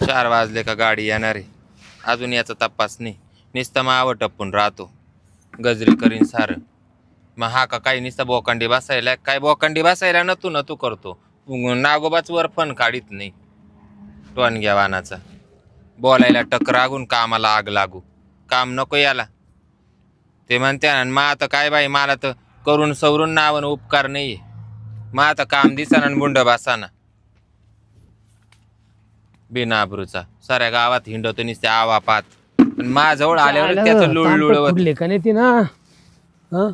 4 वाजले का गाडी येणार आहे. अजून याचा तपास नाही. नुसतं मावं टपून राहतो. गजरी करीन सारं. मग हा का काही नुसतं बोकांडी बसायला काय बोकांडी बसायला नतू करतो. नागोबाच वर फन काढीत नाही. टोनग्या वानाचा बोलायला टकरागून कामाला आग लागू. काम नको याला ते म्हणते. आणि मग आता काय बाई मला तर करून सवरून नावन उपकार नाहीये. मग आता काम दिसाना बुंड बसाना बिनाबरूचा साऱ्या गावात हिंडवतो नुसते आवा पात. माझ्याजवळ आल्यावर त्याचं लुळलुळ उडले का नाही ती ना हं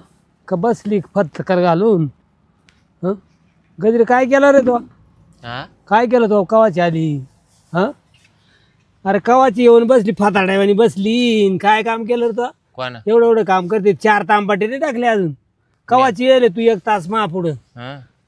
का बसली फतकर घालून. हं गजरे काय केलं रे तो? काय केलं तो कवाची आली? हा अरे कवाची येऊन बसली फाताड्यावानी बसली. काय काम केलं रे तो? कोण एवढं काम करते. 4 तांबाटे नाही टाकले अजून. कवाची येले तू 1 तास मा पुढं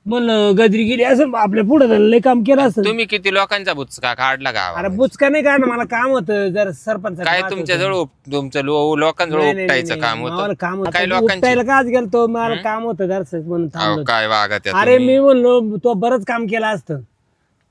म्हणलं गजरी गेली असं आपल्या पुढं लय काम केलं असं. तुम्ही किती लोकांचा बुचका काढला गावात? अरे बुचका नाही काढणं मला काम होतं जर सरपंच काय तुमच्या जवळ तुमचं लोकांजवळ उपटायचं काम होतं? काम होतं काही लोकांचं उपटायला काच गेलतो मला काम होतं जर म्हणून थांबलो. काय वागत आहे अरे मी म्हणलो तो बरंच काम केलं असतं.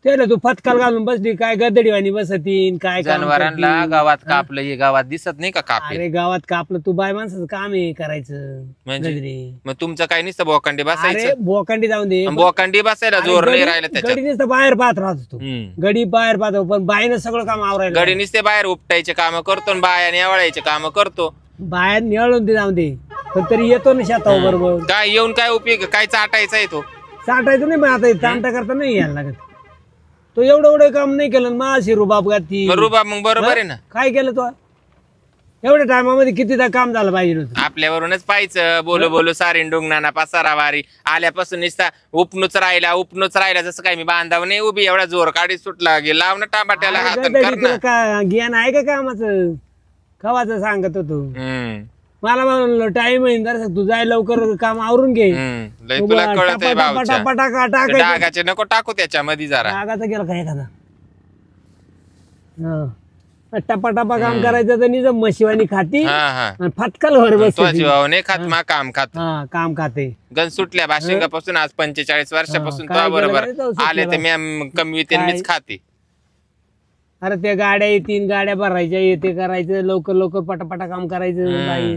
त्याला तू फतकाल घालून बसली काय गदडीवाणी बसतीन काय काम जनावरांना करतीन. गावात कापलं हे गावात दिसत नाही का कापे? अरे गावात कापलं तू बाय माणसाचं काम आहे करायचं म्हणजे? गजरी. मग तुमचं काही नसतं बोकांडी अरे बसायचं. बोकांडी जाऊन दे. बोकांडी बसायला जोर नाही राहिला त्याच्यात. गडी नुसतं बाहेर पाहत राहतो तू. गडी बाहेर पाहतो पण बाईनं सगळं काम आवरायला. गडी नुसते बाहेर उपटायचे काम करतो आणि बाया निवळायचे काम करतो. बाहेर निळून दे जाऊन दे पण तरी येतो ना शेतावर बरोबर. काय येऊन काय उपयोग? काय चाटायचा आहे तो? साठायचं नाही मग आता तांटा करता नाही यायला लागत. तो एवढं काम नाही केलं माझी रुबाब घातली. रुबाब मग बरोबर आहे ना. काय केलं तो एवढ्या टायमामध्ये कितीदा काम झालं पाहिजे होतं. आपल्यावरूनच पाहायचं. बोलो सारीन डुंगणाना पसारा वारी आल्यापासून निसता उपनूच राहिला जसं काय मी बांधाव नाही उभी एवढा जोर काढी सुटला गे लाव ना टामाट्याला हातन कर ना. काय ज्ञान आहे का कामाचं कवाचं सांगत होतो. मला म्हणलं टाइम आहे जरा तू जाय लवकर काम आवरून घे. तुला कळत आहे भाऊच्या. टाकायचं डागाचे नको टाकू त्याच्यामध्ये जरा. डागाचा गेला का एखादा टपा काम करायचं तर निजम मशिवानी खाती आणि फटकाल वर बसते. नाही खात मा काम खात काम खाते. गण सुटल्या भाशिंगापासून आज 45 वर्षापासून तो बरोबर आले तर मी कमी मीच खाते. अरे त्या गाड्या येतील गाड्या भरायच्या येते करायचं लवकर पटापटा काम करायचं बाई.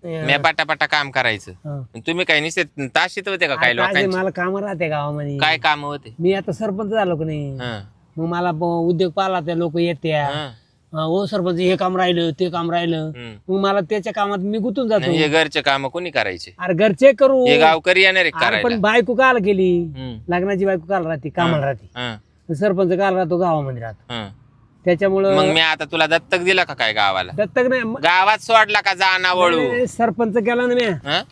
मी पटापटा काम करायचं. तुम्ही काही निश्चित ताशीत होते का काही लोकांचे? मला काम राहते गावामध्ये. काय काम होते? मी आता सरपंच झालो की नाही मग मला उद्योग पाला त्या लोक येत्या हो सरपंच हे काम राहिलं ते काम राहिलं मग मला त्याच्या कामात मी गुंतून जातो. हे घरचे काम कोणी करायचे? अरे घरचे करू हे गावकरी येणार पण बायको काल केली लग्नाची बायको काल राहते कामाला राहते. सरपंच काल राहतो गावामध्ये राहतो त्याच्यामुळं. मग मी आता तुला दत्तक दिला का काय गावाला? दत्तक नाही गावात सोडला का जाना वळू? सरपंच केला ना मी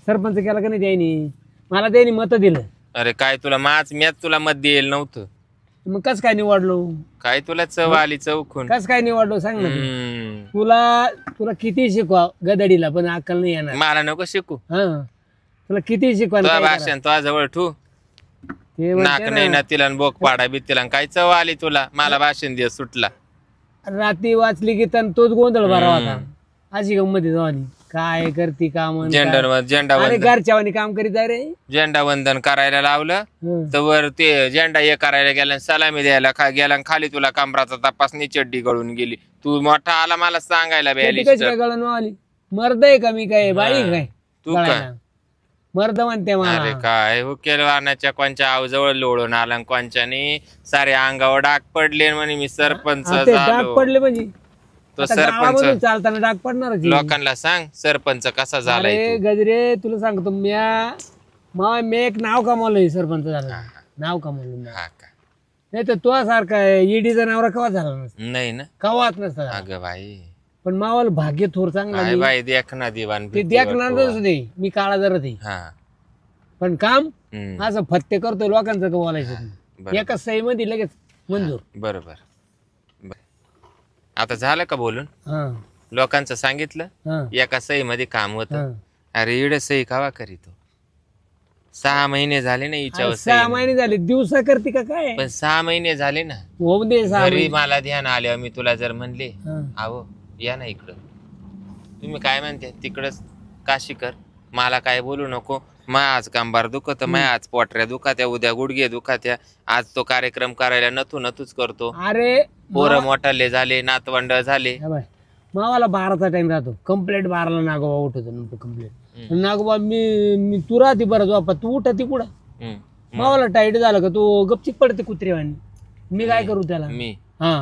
सरपंच केला का नाही त्यांनी मला त्यांनी मत दिलं. अरे काय तुला मॅच तुला मत देईल नव्हतं मग कस काय निवडलो? काय तुला चव आली चौकून? कस काय निवडलो सांग ना. तुला किती शिकवा गदडीला पण अक्कल नाही येणार. मला नको शिकू. तुला किती शिकवा भाषण तुझ्या जवळ ठू नाक नाही ना तिला बोक पाडा बी तिला काय चव आली तुला? मला भाषण दे सुटला. रात्री वाचली की तोच गोंधळ भरावा होता. अशी गंमत झाली. काय करती काम झेंडा घरच्यावानी काम करीत आहे रे. झेंडा वंदन करायला लावलं तर वर ते झेंडा हे करायला गेला सलामी द्यायला गेला खाली तुला कमराचा तपासणी चड्डी गळून गेली. तू मोठा आला मला सांगायला गळून आली. मर्द आहे का मी काय बाई काय? तू काय मर्द म्हणते मला. अरे काय उकेल वाहनाच्या कोणच्या आवजवळ लोळून आला कोणच्यानी सारे अंगावर डाग पडले म्हणे मी सरपंच डाग पडले म्हणजे तो सरपंच चालताना डाग पडणार. लोकांना सांग सरपंच कसा झालाय. गजरे तुला सांगतो मी एक नाव कमावलंय सरपंच झालं. नाव कमावलं नाही तर तो सारखा ईडीचा नवरा कवा झाला नसता. नाही ना कवाच नसता. अगं बाई पण मावाला भाग्य थोर चांगला बाई देखना दिवाण ते देखणारच नाही. मी काळा जरा ते पण काम असं फत्ते करतो लोकांचं बोलायचं एका सही मध्ये लगेच मंजूर. बरोबर. आता झालं का बोलून? लोकांचं सांगितलं एका सही मध्ये काम होत. अरे इड सही कावा करीतो? 6 महिने झाले ना हिच्यावर. 6 महिने झाले दिवसा करते का काय? पण 6 महिने झाले ना. हो दे. घरी मला ध्यान आले मी तुला जर म्हणले आहो या ना इकडं तुम्ही काय म्हणते तिकडच काशी कर मला काय बोलू नको माय आज कांबार दुखत, माय आज पोटऱ्या दुखात्या, उद्या गुडघे दुखात्या, आज तो कार्यक्रम करायला नथूच करतो. अरे पोरं मोठाले झाले, नातवंड झाले. हा बाय, मावाला 12चा टाइम राहतो. कंप्लेंट 12ला नागोबा उठवतो. कंप्लेंट नागोबा मी तू राहते बरं झोपा, तू उठती कुठं? हम्म. मावाला टाईट झालं का तू गपचिक पडते कुत्रेवानी. मी काय करू त्याला? मी हा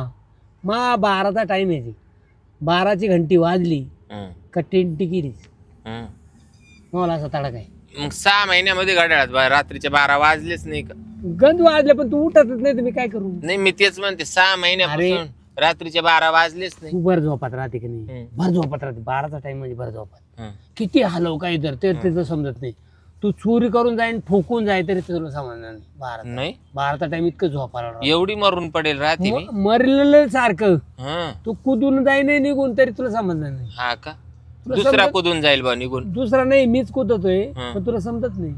मा 12चा टाइम आहे. 12ची घंटी वाजली हम्म. का टेंटी गिरीच हम्म. मला असा तडा काय. मग 6 महिन्यामध्ये घड्याळात रात्रीचे 12 वाजलेच नाही का? गंज वाजले पण तू उठतच नाही तर मी काय करू? नाही मी तेच म्हणते 6 महिन्यापासून रात्रीचे 12 वाजलेच नाही. तू भर झोपात राहते की नाही? भर झोपात राहते. 12चा टाइम म्हणजे भर झोपात. हम्म. किती हलव काही तर ते तिथं समजत नाही. तू चोरी करून जाईन ठोकून जाय तरी तुला समजणार नाही. नाही 12चा टाइम इतकं झोपायला एवढी मरून पडेल राहते मी. मरलेलं सारखं हं. तू कुदून जाई नाही निघून तरी तुला समजणार नाही. हा का? तुला दुसरा समजत- कुदून जाईल बा निघून. दुसरा नाही मीच कुदतोय हं. पण तुला समजत नाही.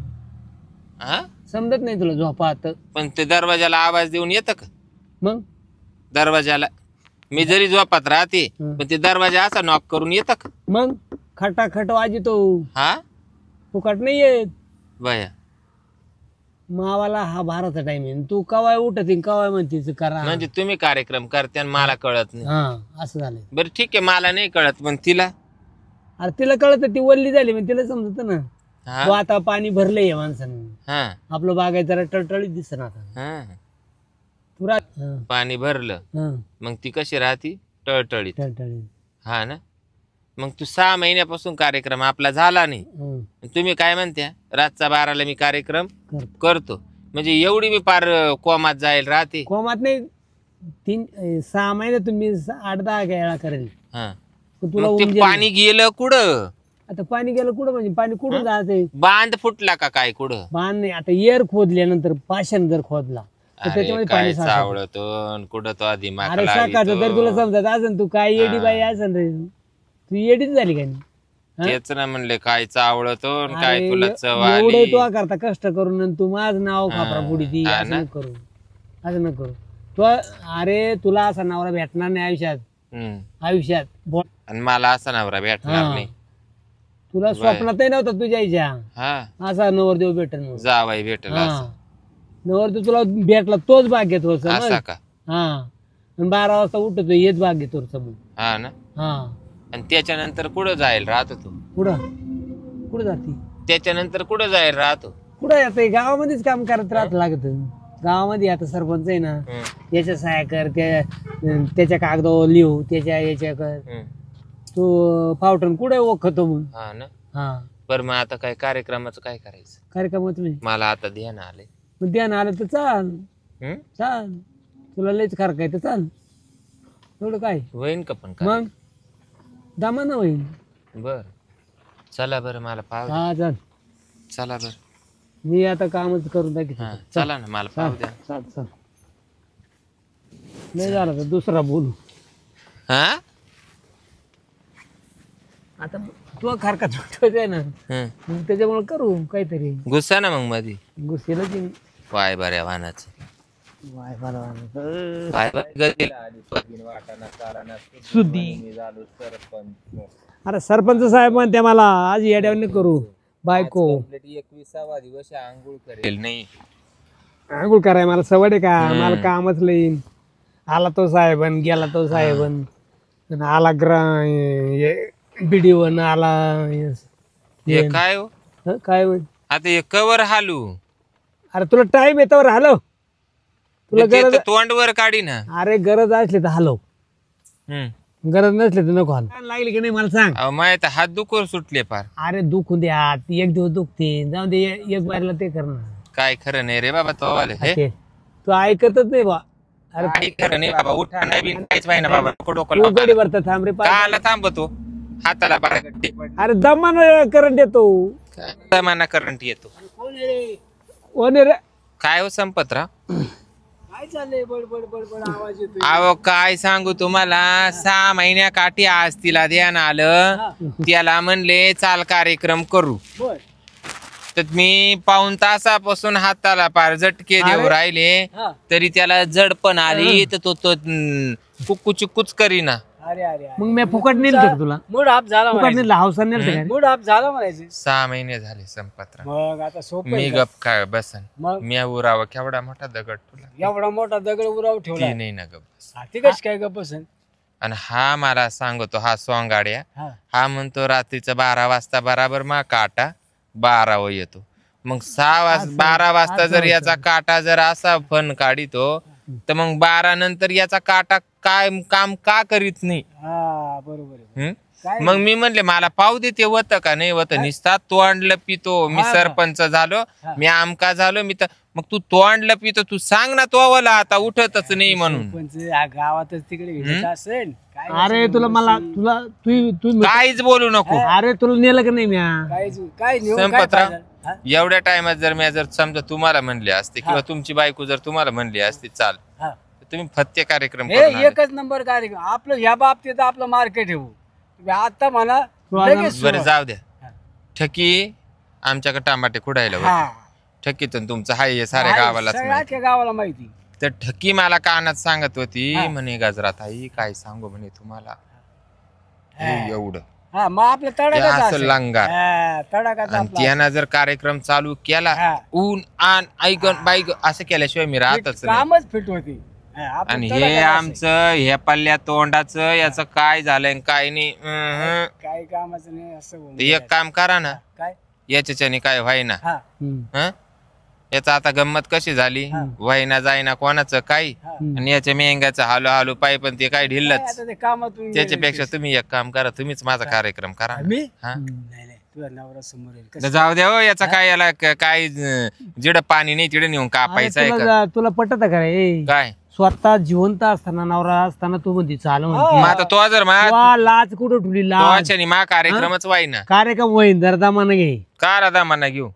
हा समजत नाही तुला झोपात. पण ते दरवाजाला आवाज देऊन येतं का? मग दरवाजाला मी जरी झोपात राहते हं. पण ते दरवाजा असा नॉक करून येतं का? मग खटाखट वाजतो. हा तू खट नाही येत. बया मावाला हा 12चा टाइम आहे. तू कवाय उठत कवाय म्हणतीस करा. म्हणजे तुम्ही कार्यक्रम करते आणि मला कळत नाही. हा असं झालंय. बरं ठीक आहे मला नाही कळत पण तिला. अरे तिला कळत ती वल्ली झाली म्हणजे तिला समजत ना. हा तू आता पाणी भरलंय या माणसानं. हा आपलं बागाय जरा टळटळीत दिसत आता. हा तू राह पाणी भरलं मग ती कशी राहती? टळटळीत. टळटळीत. हा ना. मग तू 6 महिन्यापासून कार्यक्रम आपला झाला नाही. तुम्ही काय म्हणत्या रातचा 12ला मी कार्यक्रम करतो म्हणजे एवढी मी पार कोमात जाईल राहते. कोमात नाही 6 महिने तुम्ही 8-10 वेळा करेल. हा पण तुला मग ते उमजेल. पाणी गेलं कुठं? आता पाणी गेलं कुठं म्हणजे पाणी कुठून जाते? बांध फुटला का काय कुठं? बांध नाही. आता एअर खोदल्यानंतर पाषाण जर खोदला तर अरे त्याच्यामध्ये काय पाणी साचतं. चावळतो कुठं तो आधी अरे सकाळचं तर तुला समजत असेल तू काय येडी बाई असेल रे. तू येडीच झाली का नाही? तेच ना म्हणले काय चावळतो काय अरे, तुला चव एवढं आली. तू करता कष्ट करून आणि तू माझं नाव खापरा पुढी ती हा असं ना? नको करू. असं नको करू. तू अरे तुला असा नवरा भेटणार नाही आयुष्यात. आयुष्यात आणि मला असा नवरा भेटणार हा. नाही. तुला स्वप्नातही नव्हता तुझ्या आईच्या हा असा नवरदेव भेटल म्हणून. जावाई भेटल असं. नवरदेव तुला भेटला तोच भाग घेतो असा का? हा आणि 12 वाजता उठतो हेच भाग घेतो समज. हा ना. हा आणि त्याच्यानंतर कुठं जाईल राहतो तू? कुठं जाते? त्याच्यानंतर कुठं जाईल राहतो? कुठं येते? गावामध्येच काम करत राहत लागत. गावामध्ये आता सरपंच आहे ना याच्या सहाय्या कर त्याच्या कागदावर लिहू त्याच्या याच्या कर. तो फावटन कुठे ओखतो मग. हा ना. हा बरं मग आता काय कार्यक्रमाचं काय करायचं? कार्यक्रमात म्हणजे मला आता ध्यान आलंय. मग ध्यान आलं तर चाल. हम्म? चाल तुला लयच खरं काय तर चाल. एवढं काय होईन का पण काय? मग दामानं होईल. बर चला बरं मला पाव द्या. हा चाल. चला बरं. मी आता कामच करून टाकी. हा चला ना मला पाव द्या. चाल चाल. नाही झालं तर दुसरा बोलू. हा आता तू खारका आहे ना मग त्याच्यामुळे करू काहीतरी. गुस्सा ना मग मधी गुस्सेला की वाय बऱ्या वाहनाचं वाय बरं वाय सुद्धी. अरे सरपंच साहेब म्हणते मला आज येड्यावर करू बायको 21वा दिवस आंघोळ करेल नाही. आंघोळ कराय मला सवड आहे का? मला कामच लईन. आला तो साहेबन गेला तो साहेबन आणि आला बिडीवन आला. हे काय हो काय होईल आता हे कवर हालू? अरे तुला टाइम येतावर हलव. तुला ते गरज तर तोंड वर काढी ना. अरे गरज असली तर हलव. गरज नसली तर नको हलव. लागली की नाही मला सांग. माय तर हात दुखवर सुटले पार. अरे दुखून दे हात एक दिवस दुखते जाऊ दे एक बारीला ते करणार. काय खरं नाही रे बाबा तो वाले हे तू ऐकतच नाही बा. अरे काय खरं नाही बाबा उठा नाही बिन काहीच पाहिजे ना बाबा डोकं तू लावा. गडी भरता थांब रे. काला थांबतो हाताला बारा गट्टे अरे दमान करंट येतो. जमाना करंट येतो. कोण रे? काय हो संपतराव? काय चाललंय बडबड बडबड आवाज येतो. अहो काय सांगू तुम्हाला 6 महिन्या काठी आज तिला ध्यान आलं. त्याला म्हणले चाल कार्यक्रम करू बर तर मी पाऊण तासापासून हाताला पार झटके देऊ राहिले हा. तरी त्याला जड पण आली तर तो कुक्कू चिक्कूच करीना. अरे अरे मग मी फुकट नेलं होतं का तुला मूड ऑफ झाला फुकट नेलं हौसा नेलं होतं का रे? मूड ऑफ झाला म्हणायचं 6 महिने झाले संपतराव. मग आता सोपं मी आहे का? गप काय बसन. मग मी उरावा केवढा मोठा दगड तुला एवढा मोठा दगड उराव ठेवला ती नाही ना गप बस. ती कशी काय गप्प बसन? आणि हा मला सांगतो हा सोंगाड्या हा हा म्हणतो रात्रीचं 12 वाजता बराबर मा काटा 12 वर येतो. मग 12 वाजता जर याचा काटा जर असा फन काढितो तर मग 12 नंतर याचा काटा काय काम का करीत नाही. हा बरोबर आहे. हं? काय मग मी म्हणले मला पाहू दे ते होतं का नाही होतं निसता तोंडलं पितो मी हा. सरपंच झालो हा. मी आमका झालो मी तर मग तू तोंडलं पितो तू सांग ना तो वाला आता उठतच नाही म्हणून सरपंच या गावातच तिकडे हिंडत असेल काय अरे तुला मला तुला तू काहीच बोलू नको. अरे तुला नेलं का नाही म्या काय नेऊ, काय संपतराव फायदा? हा? एवढ्या टायमात जर समजा तुम्हाला म्हणले असते किंवा तुमची बायको जर तुम्हाला म्हणली असती चाल हा. तर तुम्ही फत्ते कार्यक्रम हे करून आले. एकच नंबर कार्यक्रम आपलं या बाबतीत आपलं मार्केट आहे भाऊ. तुम्ही आता म्हणा लगेच बरं सुरू. जाऊ द्या हा. ठकी आमच्याकडे टमाटे खुडायला होते. हा. ठकीतून तुमचं हाय हे साऱ्या आहे, गावालाच सगळ्या माहिती. अख्ख्या गावाला माहिती. तर ठकी मला कानात सांगत होती हा. म्हणे गजरात आई काय सांगू म्हणे तुम्हाला हे एवढं हा मग आपलं हे तडाखाचं असं असेल. लंगार हा, तडाखाचं आणि आपलं त्यानं जर कार्यक्रम चालू केला हा. ऊन आण ऐकन बाईक असं केल्याशिवाय मी राहतच नाही. कामच फिट होती. हा, आपलं आणि तडाखाचं हे असेल. आमचं ह्या पल्ल्या तोंडाचं याचं काय झालंय आणि काय नाही काही कामाचं नाही असं होऊन तर एक काम करा ना काय याच्याने काय व्हायना हा हं? याचा आता गंमत कशी झाली हा. व्हायना जायना कोणाचं काही हा. आणि याच्या मेंग्याचं हालो हालो पाय पण ते काय काय ढिल्लच. आता ते कामातून त्याच्यापेक्षा तुम्ही एक काम करा तुम्हीच माझा कार्यक्रम करा ना. मी हा? नाही नाही तुझा नवरा समोर येईल तर कसं? जाऊ द्या हो, याचा काय याला काय जिडं पाणी नाही तिडे नेऊन कापायचं आहे का तुला पटत का रे काय स्वतः जिवंत असताना नवरा असताना तू म्हणते चाल मग आता तो जर लाज कुठं ठेवली लाज मा कार्यक्रमच व्हायना कार्यक्रम होईन जर दामानं घे का राधा म्हणा घेऊ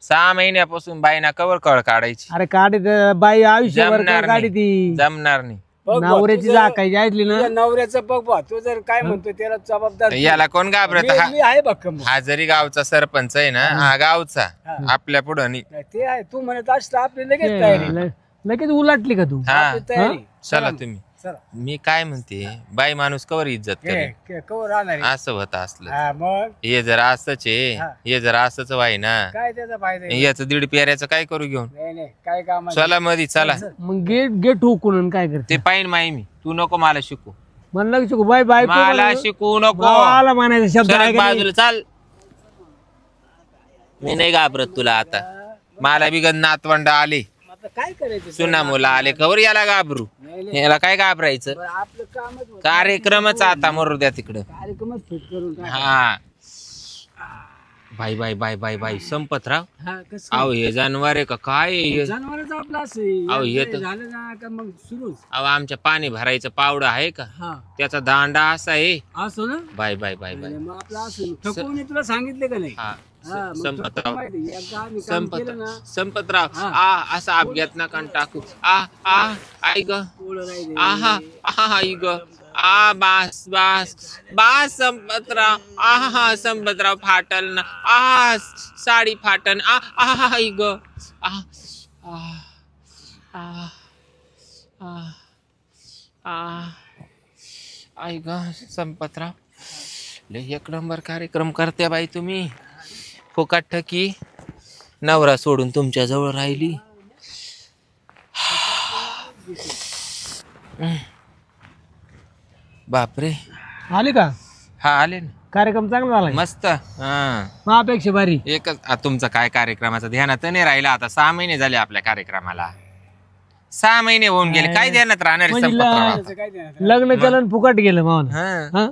6 महिन्यापासून बाईना कवर कळ काढायची अरे काढी बाई आयुष्यभर जमणार काढी नाही. ती जमणार नाही बघ बा, नवऱ्याची तुझं- जाकायची ऐकली ना तुझ्या नवऱ्याचं बघ बा तो जर काय म्हणतो त्याला जबाबदार याला कोण घाबरत मी- हा मी आहे बघ कम हा जरी गावचा सरपंच आहे ना हा गावचा हा. आपल्या पुढं नाही. ते आहे तू म्हणत असतं आपली लगेच तयारी लगेच उलटली का तू हा आपली तयारी चला तुम्ही चला मी काय म्हणते बाई माणूस कवर इज्जत करे कवर राहणार आहे. असं होत असलं हा, मग हे जर असंच आहे हा. हे जर असंच व्हाय ना काय त्याचा फायदा आहे? याचं 1.5 पेऱ्याचं काय करू घेऊन नाही नाही काय काम चला मधी चला मग गेट गेट ठोकून आणि काय करते ते पाहिन माई मी तू नको मला शिकू म्हणलं की शिकू बाय बाय मला शिकू नको मला म्हणायचा शब्द आहे सरक का नाही? बाजूला चाल मी नाही घाबरत तुला आता मला बिगत नातवंड आले आता काय करायचं सुना मुलं आले कवर याला घाबरू नाही नाही याला काय घाबरायचं बरं, आपलं कामच होतं. कार्यक्रमच आता मरू द्या तिकडं कार्यक्रमच फिट करून टाक. हा bye bye bye bye bye Sampatrao हा कसं अहो हे जानवर आहे का काय आहे हे? जनावरच आपलं असं अहो, हे तर- झालं ना का मग सुरूच अहो आमच्या पाणी भरायचं पावडं आहे का हा त्याचा दांडा असा आहे असं ना बाय बाय बाय बाय मग आपलं असं थकवून तुला सांगितलं का नाही हा हा, मग संपतराव थकवून माहिती आहे. एकदा आम्ही काम केलं ना संपतराव हा. असा अपघात नका टाकू आई ग पोळं राहिले. आहा आई ग बास बास बास संपतराव संपतराव फाटल ना साडी फाटन आई ग आई ग संपतराव लय 1 नंबर कार्यक्रम करते बाई तुम्ही फुकाट ठकी नवरा सोडून तुमच्या जवळ राहिली बापरे आली का हा आले ना कार्यक्रम चांगला झाला मस्त हा महापेक्षा भारी एकच तुमचा काय कार्यक्रमाचा ध्यानात नाही राहिला आता 6 महिने झाले आपल्या कार्यक्रमाला 6 महिने होऊन गेले काय ध्यानात राहणार आहे म्हणजे संपतराव? त्याचं काय देणार? लग्न केलं आणि फुकट गेलं मावना हा. हा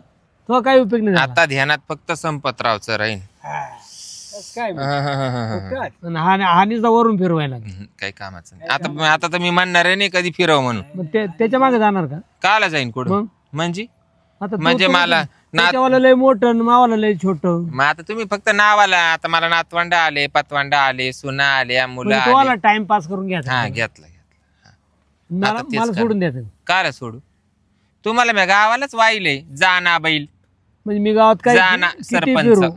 तो काही उपयोग नाही झाला. आता ध्यानात फक्त संपतरावचं राहील हा. कसं काय मग? काय? आणि हानीचा वरून फिरवायला काही कामाचं नाही आता तर मी म्हणणार आहे नाही कधी फिरव म्हणून मग त्याच्या मागे जाणार का काला जाईन कुठं मग? म्हणजे आता म्हणजे मला त्याच्यावाला लय मोठं आणि मावाला लय छोट मग आता तुम्ही फक्त नावाला आता मला नातवंड आले पतवंड आले सुना आल्या मुलं आले तुम्हाला टाइमपास करून घ्यायचा हा घेतलं मला आता तेच मला करा. सोडून द्यायचं काला सोडू तुम्हाला मी गावालाच वाहिले जाना बैल म्हणजे मी गावात काय जाना किती सरपंच. फिरू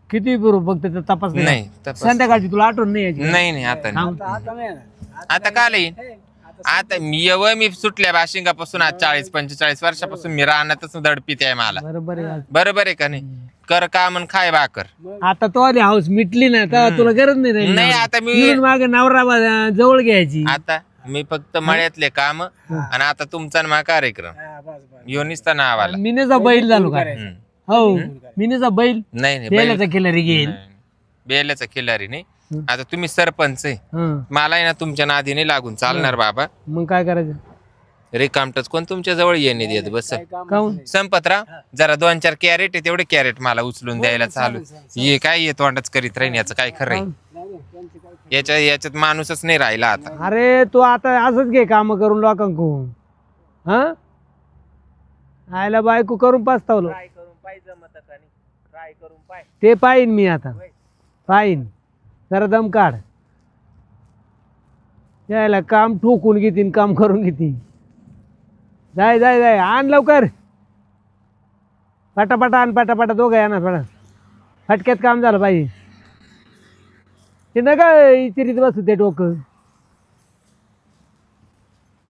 किती फिरू फक्त त्याचा तपास नाही तपास. संध्याकाळची तुला आठवण नाही यायची नाही नाही आता नाही आता नाही ना. आता काला येईन हे, आता आता मी सुटल्या बाशिंगापासून आज 40-45 वर्षापासून मी राहण्यातच दडपीत आहे मला. बरोबर आहे. बरोबर आहे का नाही? कर काम आणि खाय भाकर. आता तो आधी हाऊस मिटली ना तर तुला गरज नाही राहिली. नाही आता मी मागे नवरा जवळ घ्यायची. आता मी फक्त मळ्यातले काम आणि आता तुमचा मा कार्यक्रम योनीसचा नावाला मिनेचा बैल झालो का? हो मिनेचा बैल. नाही बेल्याचा खिलारी घेईल. बेल्याचा खिलारी नाही. आता तुम्ही सरपंच आहे, मला आहे ना तुमच्या नादीने लागून चालणार बाबा. मग काय करायचं? रिकामटच कोण तुमच्या जवळ येणे देत बस. काऊन? संपतराव जरा 2-4 कॅरेट आहे तेवढे कॅरेट मला उचलून द्यायला चालू. ये काय ये तोंडच करीत राहीन, याचं काय खरंय? याच्यात माणूसच नाही राहिला आता. अरे तू आता असंच घे काम करून लोकांकडून. हा आयला बायको करून पाचतावलो ते पाहिन मी आता. पाहिन जरा दम काढ. यायला काम ठोकून घेतीन काम करून घेतीन. जाय जाय जाय आण लवकर. पटापटा आण पटापटा. दोघं या ना थोडा फटक्यात काम झालं पाहिजे. ते नका इचिरीत बसू ते डोकं.